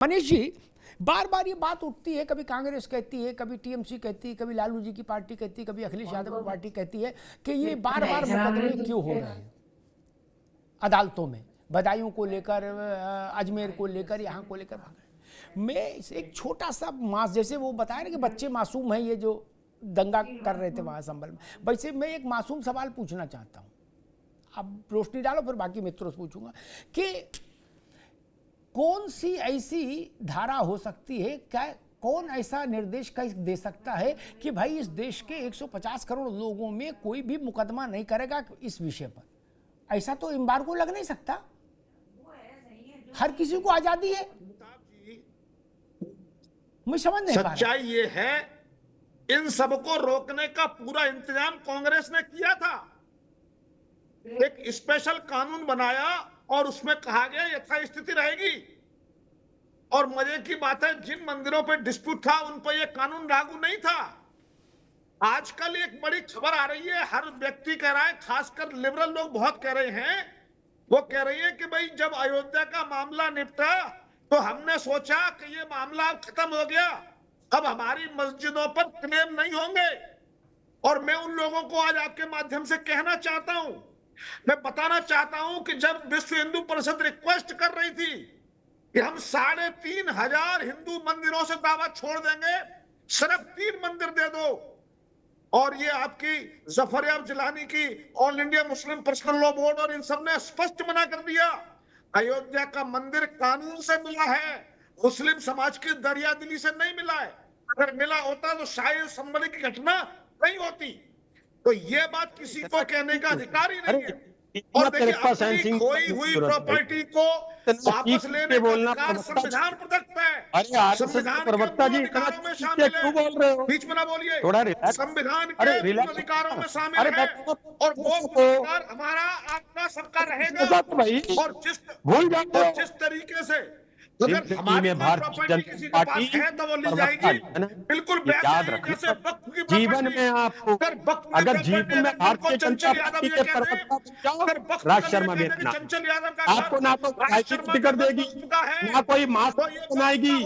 मनीष जी, बार बार ये बात उठती है, कभी कांग्रेस कहती है, कभी टीएमसी कहती है, कभी लालू जी की पार्टी कहती है, कभी अखिलेश यादव की पार्टी कहती है कि ये बार बार मुकदमे क्यों हो रहे हैं अदालतों में, बदायूं को लेकर, अजमेर को लेकर, यहाँ को लेकर। मैं एक छोटा सा जैसे वो बताया ना कि बच्चे मासूम हैं, ये जो दंगा कर रहे थे वहाँ संभल में, वैसे मैं एक मासूम सवाल पूछना चाहता हूँ, अब रोशनी डालो फिर बाकी मित्रों से पूछूंगा कि कौन सी ऐसी धारा हो सकती है, क्या कौन ऐसा निर्देश दे सकता है कि भाई इस देश के 150 करोड़ लोगों में कोई भी मुकदमा नहीं करेगा इस विषय पर? ऐसा तो एम्बार्गो लग नहीं सकता, हर किसी को आजादी है। मैं समझ नहीं पा रहा। सच्चाई ये है, इन सबको रोकने का पूरा इंतजाम कांग्रेस ने किया था। एक स्पेशल कानून बनाया और उसमें कहा गया यथास्थिति रहेगी। और मजे की बात है, जिन मंदिरों पे डिस्प्यूट था उन पर यह कानून लागू नहीं था। आजकल एक बड़ी खबर आ रही है, हर व्यक्ति कह रहा है, खासकर लिबरल लोग बहुत कह रहे हैं, वो कह रही है कि भाई जब अयोध्या का मामला निपटा तो हमने सोचा कि ये मामला अब खत्म हो गया, अब हमारी मस्जिदों पर क्लेम नहीं होंगे। और मैं उन लोगों को आज आपके माध्यम से कहना चाहता हूं, मैं बताना चाहता हूं कि जब विश्व हिंदू परिषद रिक्वेस्ट कर रही थी कि हम 3500 हिंदू मंदिरों से दावा छोड़ देंगे, सिर्फ 3 मंदिर दे दो, और ये आपकी जफर याब जिलानी की all India Muslim personal law board और इन सब ने स्पष्ट मना कर दिया। अयोध्या का मंदिर कानून से मिला है, मुस्लिम समाज की दरियादिली से नहीं मिला है। अगर मिला होता तो शायद संभली की घटना नहीं होती। तो ये बात किसी को कहने का अधिकार ही नहीं है। और देखिए, अपनी खोई हुई प्रॉपर्टी को वापस लेने का अधिकार संविधान प्रदत्त है। संविधान के मूल अधिकारों में शामिल है। बीच में ना बोलिए, संविधान के मूल अधिकारों में शामिल है और वो अधिकार हमारा आपका सबका रहेगा। और जिस तरीके से अगर हमारी प्रॉपर्टी किसी के पास है तो वो ली जाएगी, बिल्कुल वैसे ही जैसे वक्त की जीवन में आपको अगर जीवन में भारतीय जनता पार्टी के प्रवक्ता राज शर्मा मेरे नाम, आपको ना तो राजनीतिक टिकट देगी, ना कोई मास्क बनाएगी,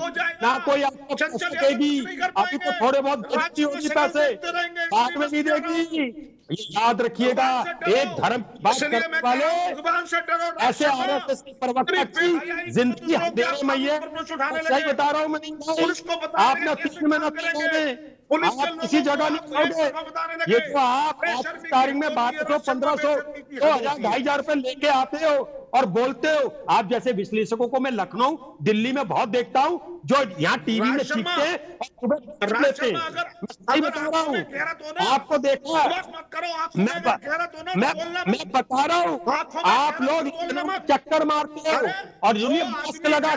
ना कोई आपको सकेगी। अभी तो थोड़े बहुत बचती होगी पैसे, बाद में नहीं देगी। ये याद रखिएगा, एक धर्म की बात करने वाले ऐसे आरएसएस के प्रवक्ता की जिंदगी हथेली में है। सही बता रहा हूं मैं, नहीं भाई, आपने 3 मिनट में आप किसी जगह नहीं आओगे। ये तो आप आज की तारीख में 1200, 1500, 2000, 2500 रुपए लेके आते हो और बोलते हो। आप जैसे विश्लेषकों को मैं लखनऊ, दिल्ली में बहुत देखता हूं, जो यहाँ टीवी में सीखते हैं और सुबह लेते हैं। मैं सही बता रहा हूँ, आपको देखा, मैं बता रहा हूँ, आप लोग चक्कर मारते हो और यूनियन मास्क लगा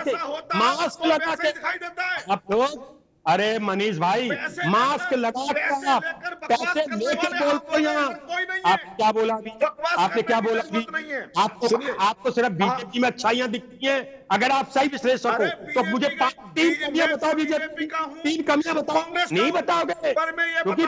के आप लोग, अरे मनीष भाई, मास्क लगा कर आप पैसे लेकर बोलते हैं। आप क्या बोला अभी? आपने क्या बोला अभी? आपको सिर्फ बीजेपी में अच्छाइयां दिखती हैं। अगर आप सही विश्लेषक हो तो मुझे 3 कमियां बताओ बीजेपी, 3 कमियां बताओ। नहीं बताओगे क्योंकि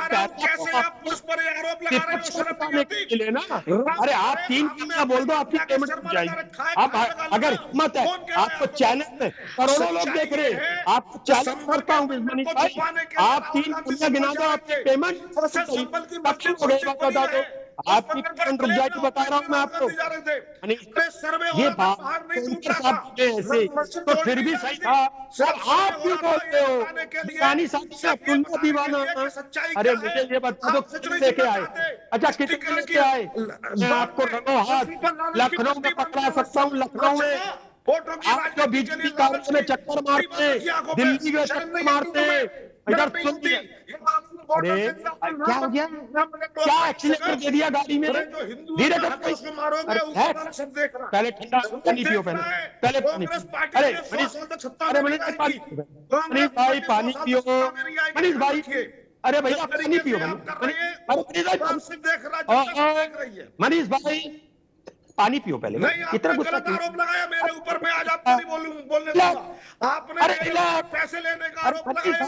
बताने के लिए ना, अरे आप 3 कमियां बोल दो, आपकी पेमेंट हो जाएगी। आप अगर हिम्मत है, आपको चैनल में करोड़ों लोग देख रहे हैं, आपको चैनल करता हूँ मनीष भाई, आप 3 कमियां गिना दो, आपकी पेमेंट बता दो, आपकी पेमेंट रुक जाएगी। बता रहा हूं मैं आपको। ये बात ऐसे तो फिर भी सही था, और आप क्यों बोलते हो दीवानी साहब दीवाना? अरे मुझे ये बता दो, कितने लेके आए? अच्छा, कितने लेके आए? मैं आपको रंगों हाथ लखनऊ में पकड़ा सकता हूँ। लखनऊ में आप जो बीजेपी कार्यालय में चक्कर मारते, दिल्ली में चक्कर मारते, इधर सुनिए, अरे क्या हो गया? क्या एक्सीलेटर दे दिया गाड़ी में? धीरे कर, पहले ठंडा पानी पियो, पहले पानी पियो। अरे मनीष भाई पानी पियो, मनीष भाई, अरे भैया पानी पियो, मनीष भाई पानी पियो पहले। इतना गुस्सा आरोप लगाया मेरे ऊपर, मैं आज आपको नहीं बोलने दूंगा। आपने पैसे लेने का आरोप लगाया,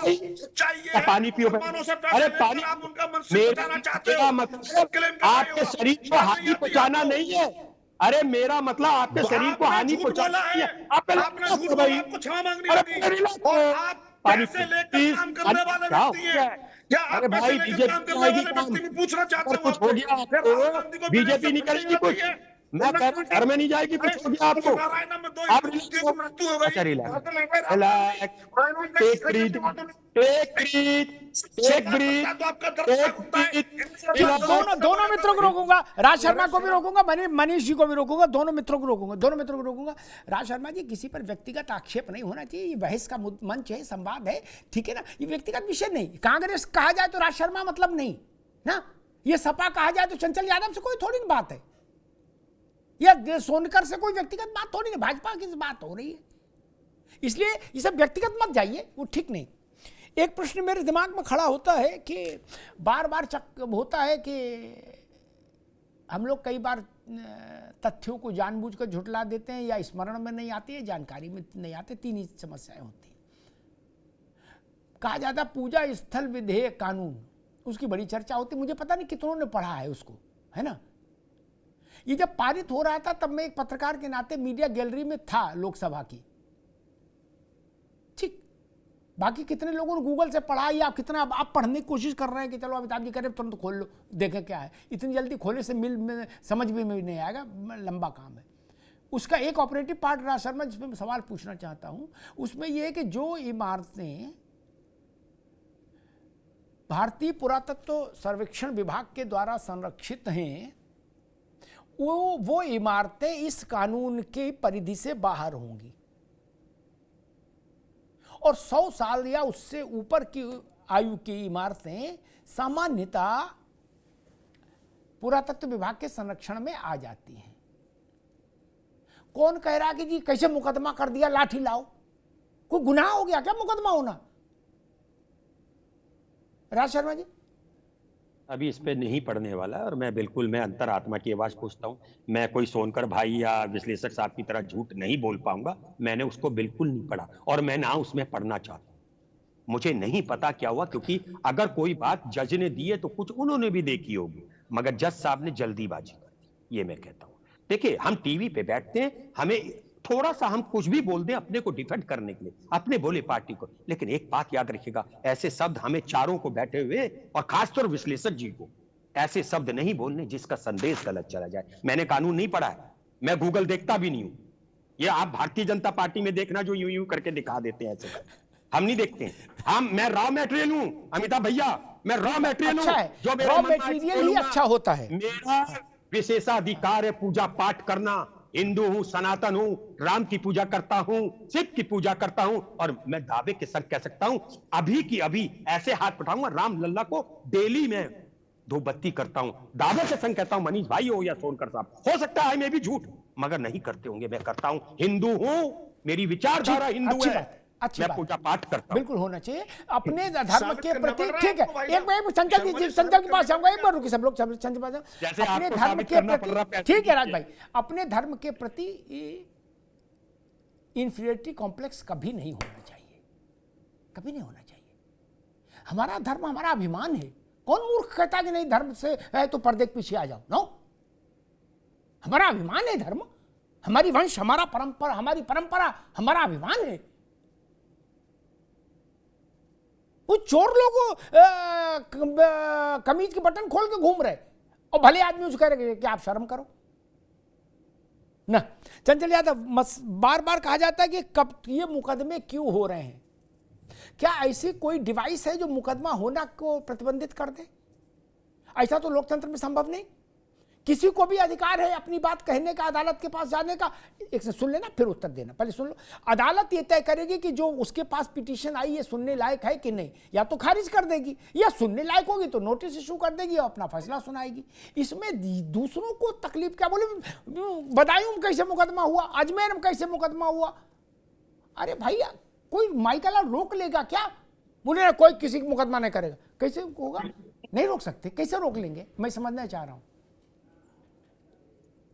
चाहिए पानी पियो पहले। अरे पानी, आप उनका मनसूबा बताना चाहते हो, मतलब आपके शरीर को हानि पहुंचाना नहीं है, अरे मेरा मतलब आपके शरीर को हानि पहुंचाना है। आपने झूठ बोला, आपको क्षमा मांगनी होगी। और आप पैसे लेकर काम करने वाले व्यक्ति हैं। क्या आप पैसे लेकर काम करने वाले व्यक्ति में पूछना चाहता हूं कुछ हो गया आपको, बीजेपी नहीं करेगी कुछ, मैं कह रहा घर में नहीं जाएगी, कुछ हो गया आपको, आप दोनों मित्रों को रोकूंगा, राज शर्मा को भी रोकूंगा, मनीष जी को भी रोकूंगा, दोनों मित्रों को रोकूंगा। राज शर्मा जी, किसी पर व्यक्तिगत आक्षेप नहीं होना चाहिए, ये बहस का मंच है, संवाद है, ठीक है ना, ये व्यक्तिगत विषय नहीं। कांग्रेस कहा जाए तो राज शर्मा मतलब नहीं ना, ये सपा कहा जाए तो चंचल यादव से कोई थोड़ी ना बात है, या सोनकर से कोई व्यक्तिगत बात थोड़ी ना, भाजपा की बात हो रही है, इसलिए ये सब व्यक्तिगत मत जाइए, वो ठीक नहीं। एक प्रश्न मेरे दिमाग में खड़ा होता है कि बार बार होता है कि हम लोग कई बार तथ्यों को जानबूझकर झुठला देते हैं, या स्मरण में नहीं आती है, जानकारी में नहीं आते, तीन ही समस्याएं होती हैं। कहा जाता पूजा स्थल विधेयक कानून, उसकी बड़ी चर्चा होती, मुझे पता नहीं कितनों ने पढ़ा है उसको, है ना। ये जब पारित हो रहा था तब मैं एक पत्रकार के नाते मीडिया गैलरी में था लोकसभा की, ठीक, बाकी कितने लोगों ने गूगल से पढ़ा, या कितना आप पढ़ने की कोशिश कर रहे हैं कि चलो अमिताभ जी करें तुरंत खोल लो देखें क्या है, इतनी जल्दी खोले से समझ में नहीं आएगा, लंबा काम है। उसका एक ऑपरेटिव पार्ट राज शर्मा जिसमें मैं सवाल पूछना चाहता हूं, उसमें यह है कि जो इमारतें भारतीय पुरातत्व सर्वेक्षण विभाग के द्वारा संरक्षित हैं, वो इमारतें इस कानून की परिधि से बाहर होंगी, और 100 साल या उससे ऊपर की आयु की इमारतें सामान्यतः पुरातत्व विभाग के संरक्षण में आ जाती हैं। कौन कह रहा कि जी कैसे मुकदमा कर दिया, लाठी लाओ, कोई गुनाह हो गया क्या मुकदमा होना? राज शर्मा जी, अभी इस पे नहीं पढ़ने वाला, और मैं अंतरात्मा की आवाज पूछता हूं, मैं कोई सोनकर भाई या विश्लेषक साहब की तरह झूठ नहीं बोल पाऊंगा, मैंने उसको बिल्कुल नहीं पढ़ा, और मैं ना उसमें पढ़ना चाहता हूं, मुझे नहीं पता क्या हुआ, क्योंकि अगर कोई बात जज ने दी है तो कुछ उन्होंने भी देखी होगी, मगर जज साहब ने जल्दीबाजी कर दी, ये मैं कहता हूं। देखिए, हम टीवी पे बैठते हैं, हमें थोड़ा सा हम कुछ भी बोल दें अपने को डिफेंड करने के लिए, अपने बोले पार्टी को, लेकिन एक बात याद रखिएगा, ऐसे शब्द हमें चारों को बैठे हुए, और खासतौर विश्लेषक जी को, ऐसे शब्द नहीं बोलने जिसका संदेश गलत चला जाए। मैंने कानून नहीं पढ़ा है, मैं गूगल देखता भी नहीं हूं, ये आप भारतीय जनता पार्टी में देखना जो यूं करके दिखा देते हैं, ऐसे हम नहीं देखते हैं। मैं रॉ मटेरियल हूं अमिताभ भैया, मैं रॉ मटेरियल हूं, जो रॉ मटेरियल ही अच्छा होता है। मेरा विशेषाधिकार है पूजा पाठ करना, हिंदू हूं, सनातन हूं, राम की पूजा करता हूं, शिव की पूजा करता हूं, और मैं दावे के संग कह सकता हूं, अभी की अभी ऐसे हाथ पठाऊंगा, राम लल्ला को डेली में धूपबत्ती करता हूं, दावे के संग कहता हूं, मनीष भाई हो या सोनकर साहब, हो सकता है मैं भी झूठ, मगर नहीं करते होंगे, मैं करता हूं, हिंदू हूं, मेरी विचारधारा हिंदू है, अच्छी मैं बात, पूजा पाठ करता हूं। बिल्कुल होना चाहिए अपने धर्म के प्रति, ठीक है। एक बार चंचल के पास जाऊंगा, एक बार रुकिए सब लोग, चंचल के पास अपने धर्म के प्रति, ठीक है राज भाई, अपने धर्म के प्रति इंफीरियरिटी कॉम्प्लेक्स कभी नहीं होना चाहिए, कभी नहीं होना चाहिए। हमारा धर्म हमारा अभिमान है, कौन मूर्ख कहता कि नहीं धर्म से है तो पर्दे के पीछे आ जाओ, नो, हमारा अभिमान है धर्म, हमारी वंश, हमारा परंपरा, हमारी परंपरा, हमारा अभिमान है। वो चोर लोग कमीज के बटन खोल के घूम रहे, और भले आदमी उसको कह रहे कि आप शर्म करो ना। चंचल यादव, बार बार कहा जाता है कि कब ये मुकदमे क्यों हो रहे हैं, क्या ऐसी कोई डिवाइस है जो मुकदमा होना को प्रतिबंधित कर दे? ऐसा तो लोकतंत्र में संभव नहीं, किसी को भी अधिकार है अपनी बात कहने का, अदालत के पास जाने का। एक से सुन लेना फिर उत्तर देना, पहले सुन लो। अदालत ये तय करेगी कि जो उसके पास पिटीशन आई ये सुनने लायक है कि नहीं, या तो खारिज कर देगी, या सुनने लायक होगी तो नोटिस इशू कर देगी और अपना फैसला सुनाएगी। इसमें दूसरों को तकलीफ क्या? बोले बदायूं में कैसे मुकदमा हुआ, अजमेर में कैसे मुकदमा हुआ, अरे भैया कोई माइकल रोक लेगा क्या? बोले कोई किसी का मुकदमा नहीं करेगा, कैसे होगा? नहीं रोक सकते, कैसे रोक लेंगे? मैं समझना चाह रहा हूं।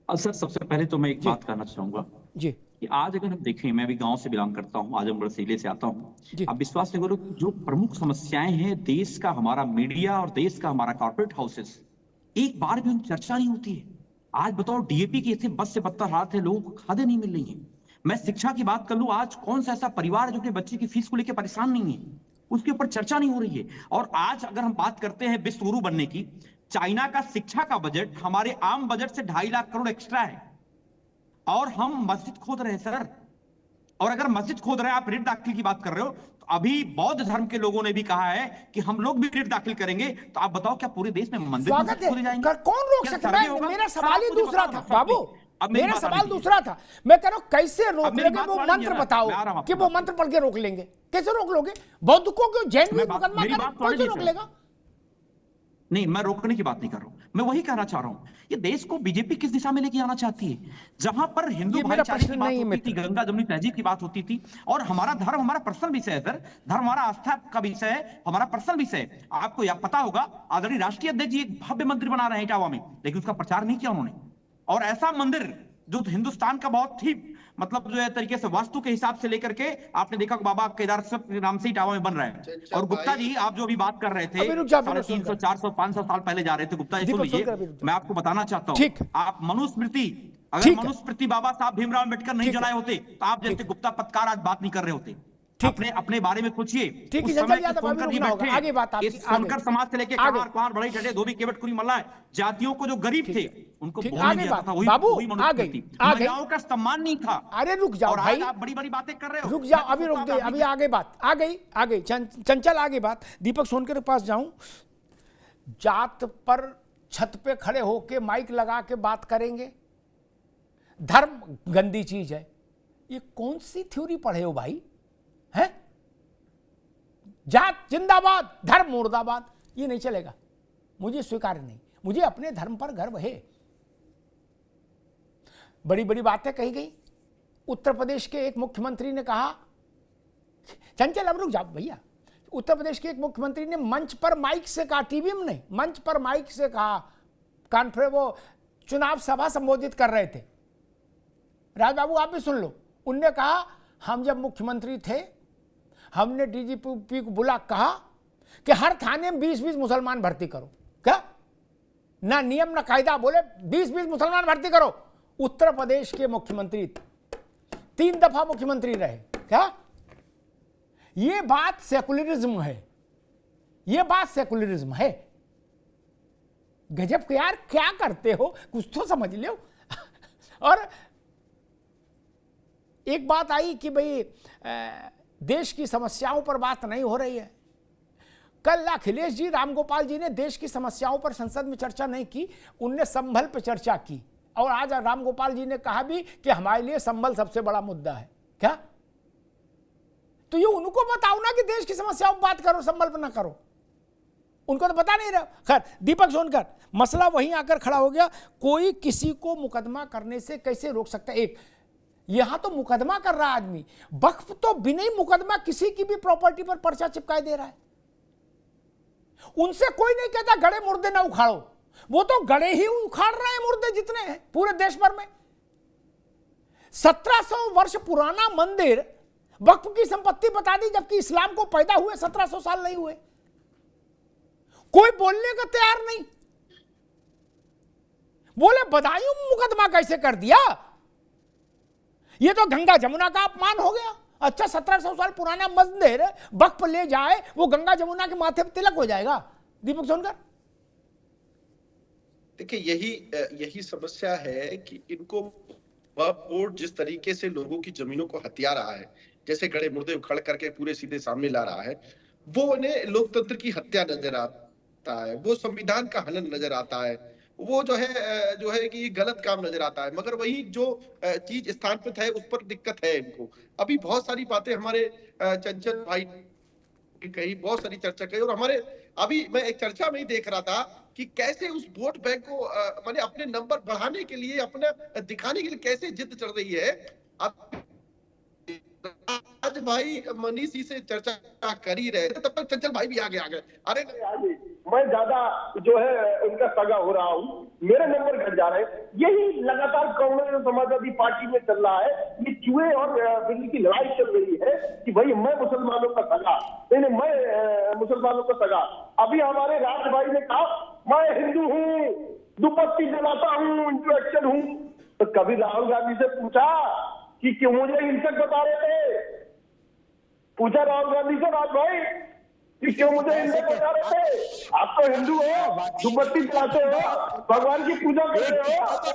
सर, सबसे पहले तो मैं एक बात करना चाहूंगा जी कि आज अगर हम देखें, मैं भी गांव से बिलोंग करता हूं, आजमगढ़ जिले से आता हूं, आप विश्वास नहीं करो, जो प्रमुख समस्याएं हैं देश का हमारा मीडिया और देश का हमारा कॉर्पोरेट हाउसेस, एक बार भी उन चर्चा नहीं होती है। आज बताओ डीएपी की ऐसे बस से बदतर हालत है, लोगों को खादे नहीं मिल रही है। मैं शिक्षा की बात कर लूं, आज कौन सा ऐसा परिवार है जो अपने बच्चे की फीस को लेकर परेशान नहीं है, उसके ऊपर चर्चा नहीं हो रही है। और आज अगर हम बात करते हैं विश्व गुरु बनने की, चाइना का शिक्षा का बजट हमारे आम बजट से 2.5 लाख करोड़ एक्स्ट्रा है, और हम मस्जिद खोद रहे हैं सर। और अगर मस्जिद खोद रहे हैं, आप ऋण दाखिल की बात कर रहे हो, तो अभी बौद्ध धर्म के लोगों ने भी कहा है कि हम लोग भी ऋण दाखिल करेंगे। तो आप बताओ क्या पूरे देश में मंदिर खोदे जाएंगे? कौन रोक सकता है? मेरा सवाल ही दूसरा था बाबू, अब मेरा सवाल दूसरा था। मैं कह रहा हूं कैसे रोक लेंगे? वो मंत्र बताओ कि वो मंत्र पढ़ के रोक लेंगे। कैसे रोक लोगे? बौद्धों को जैन भी मुकदमा कैसे रोक लेगा? नहीं, मैं रोकने की बात नहीं कर रहा हूं, मैं वही कहना चाह रहा हूं, ये देश को बीजेपी किस दिशा में लेके आना चाहती है? जहां पर हिंदू भाईचारे की बात होती थी, गंगा जमुनी तहजीब की बात होती थी, और हमारा धर्म हमारा पर्सनल विषय है सर, धर्म हमारा आस्था का विषय है, हमारा पर्सनल विषय है। आपको यह पता होगा, आदरणीय राष्ट्रीय अध्यक्ष जी एक भव्य मंदिर बना रहे हैं इटावा में, लेकिन उसका प्रचार नहीं किया उन्होंने। और ऐसा मंदिर जो हिंदुस्तान का बहुत ही मतलब जो है तरीके से वास्तु के हिसाब से लेकर के, आपने देखा बाबा केदार के नाम से इटावा में बन रहा है। और गुप्ता जी, आप जो अभी बात कर रहे थे 350, 400, 500 साल पहले जा रहे थे, गुप्ता जी सुन लीजिए, मैं आपको बताना चाहता हूँ, आप मनुस्मृति, अगर मनुस्मृति बाबा साहब भीमराव अम्बेडकर नहीं जलाए होते तो आप जैसे गुप्ता पत्रकार आज बात नहीं कर रहे होते। अपने बारे में सोचिए, उस समय सोनकर जी बैठे, सोनकर समाज से लेके कहार बड़े ठटे धोबी केवट कुरी मल्ला जातियों को जो गरीब थे उनको बोलने दिया था, वही मनुस्मृति। महिलाओं का सम्मान नहीं था। अरे रुक जाओ भाई, आप बड़ी बड़ी बातें कर रहे हो। रुक जाओ, अभी रुक गए, अभी आगे बात आ गई चंचल आगे बात। दीपक सोनकर के पास जाऊं, जात पर छत पे खड़े होके माइक लगा के बात करेंगे, धर्म गंदी चीज है, ये कौन सी थ्योरी पढ़े हो भाई? है जात जिंदाबाद, धर्म मुर्दाबाद, ये नहीं चलेगा, मुझे स्वीकार नहीं। मुझे अपने धर्म पर गर्व है। बड़ी बड़ी बातें कही गई। उत्तर प्रदेश के एक मुख्यमंत्री ने कहा, चंचल अब रुक जाओ भैया, उत्तर प्रदेश के एक मुख्यमंत्री ने मंच पर माइक से कहा, टीवी में नहीं, मंच पर माइक से कहा, कॉन्फ्रेंस वो चुनाव सभा संबोधित कर रहे थे, राज बाबू आप भी सुन लो। उनने कहा हम जब मुख्यमंत्री थे हमने डीजीपी को बुला कहा कि हर थाने में 20-20 मुसलमान भर्ती करो। क्या ना नियम ना कायदा, बोले 20-20 मुसलमान भर्ती करो। उत्तर प्रदेश के मुख्यमंत्री 3 दफा मुख्यमंत्री रहे। क्या ये बात सेकुलरिज्म है? ये बात सेकुलरिज्म है? गजब के यार, क्या करते हो कुछ तो समझ लो। और एक बात आई कि भाई देश की समस्याओं पर बात नहीं हो रही है। कल अखिलेश जी, रामगोपाल जी ने देश की समस्याओं पर संसद में चर्चा नहीं की, उनने संभल पर चर्चा की। और आज रामगोपाल जी ने कहा भी कि हमारे लिए संभल सबसे बड़ा मुद्दा है। क्या तो ये उनको बताओ ना कि देश की समस्याओं पर बात करो, संभल पर ना करो। उनको तो पता नहीं रहा। खैर दीपक सोनकर, मसला वहीं आकर खड़ा हो गया, कोई किसी को मुकदमा करने से कैसे रोक सकता है? एक यहां तो मुकदमा कर रहा आदमी, वक्फ तो बिना ही मुकदमा किसी की भी प्रॉपर्टी पर पर्चा चिपकाए दे रहा है। उनसे कोई नहीं कहता गड़े मुर्दे ना उखाड़ो, वो तो गड़े ही उखाड़ रहे हैं मुर्दे जितने हैं पूरे देश भर में। 1700 वर्ष पुराना मंदिर वक्फ की संपत्ति बता दी, जबकि इस्लाम को पैदा हुए 1700 साल नहीं हुए। कोई बोलने का तैयार नहीं। बोले बदायूं मुकदमा कैसे कर दिया, ये तो गंगा जमुना का अपमान हो गया। अच्छा 1700 साल पुराना मंदिर वक्फ ले जाए, वो गंगा जमुना के माथे पर तिलक हो जाएगा? दीपक सोनकर, देखिए यही समस्या है कि इनको बोर्ड जिस तरीके से लोगों की जमीनों को हथिया रहा है, जैसे गड़े मुर्दे उखड़ करके पूरे सीधे सामने ला रहा है, वो उन्हें लोकतंत्र की हत्या नजर आता है, वो संविधान का हनन नजर आता है, वो जो है कि गलत काम नजर आता है। मगर वही जो चीज स्थापित है उस पर दिक्कत है इनको। अभी बहुत सारी बातें हमारे चंचल भाई कही, बहुत सारी चर्चा कही, और हमारे अभी मैं एक चर्चा में ही देख रहा था कि कैसे उस वोट बैंक को माने अपने नंबर बढ़ाने के लिए, अपना दिखाने के लिए कैसे जिद चल रही है। आज भाई मनीष जी से चर्चा कर ही रहे थे, तब तक चंचल भाई भी आगे आ गए। अरे मैं ज्यादा जो है उनका सगा हो रहा हूँ, मेरे नंबर घट जा रहे हैं। यही लगातार कांग्रेस और समाजवादी पार्टी में चल रहा है। ये चूहे और बिल्ली की लड़ाई चल रही है कि भाई मैं मुसलमानों का सगा, नहीं मैं मुसलमानों का सगा। अभी हमारे राज भाई ने कहा मैं हिंदू हूँ, दुपट्टी जलाता हूँ, इंटेलेक्चुअल हूँ। तो कभी राहुल गांधी से पूछा कि क्यों मुझे हिंसक बता रहे थे? पूछा राहुल गांधी से राज भाई कि क्यों मुझे हिंसक बता रहे थे? आप तो हिंदू हो, दुपट्टी जलाते हो, भगवान की पूजा कर रहे हो,